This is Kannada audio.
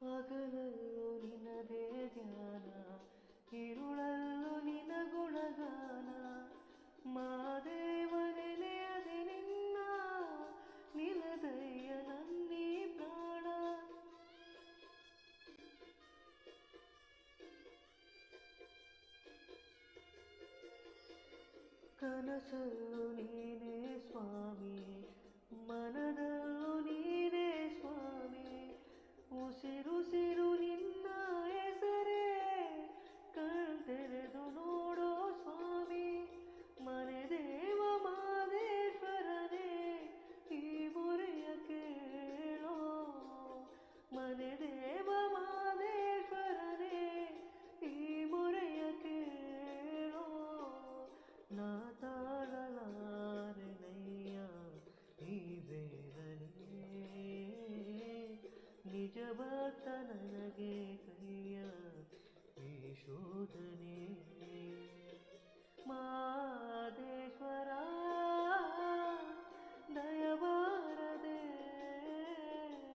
ಹಗಲಲ್ಲೂ ನಿನದೇ ಧ್ಯಾನ, ഇരുಳಲ್ಲೂ ನಿನ ಗುಣಗಾನ. ಮಾದೇವ ನೆನೆಯದೆ ನಿನ್ನ ನಿಲದಯ್ಯ ನನ್ನೀ ಪ್ರಾಣ. ಕನಸಲ್ಲೂ ನೀನೇ ಸ್ವಾಮಿ, ಮನದಲ್ಲೂ ನೀನೇ ಸ್ವಾಮಿ. ಉಸಿರುಸಿರು ನಿನ್ನ ಹೆಸರೇ, ಕಣ್ತೆರೆದು ನೋಡೋ ಸ್ವಾಮಿ. ಮನೆ ದೇವ ಮಾದೇಶ್ವರನೇ ಈ ಮೊರೆಯ ಕೇಳೋ. ಮನೆ ದೇವ ಮಾದೇಶ್ವರನೇ ಈ ಮೊರೆಯ ಕೇಳೋ. ನಾ ತಾಳಲಾರೆನಯ್ಯ ಈ ವೇದನೆ, ನಿಜ ಭಕ್ತ ನನಗೆ ಕೈಯ ಈ ಶೋಧನೆ.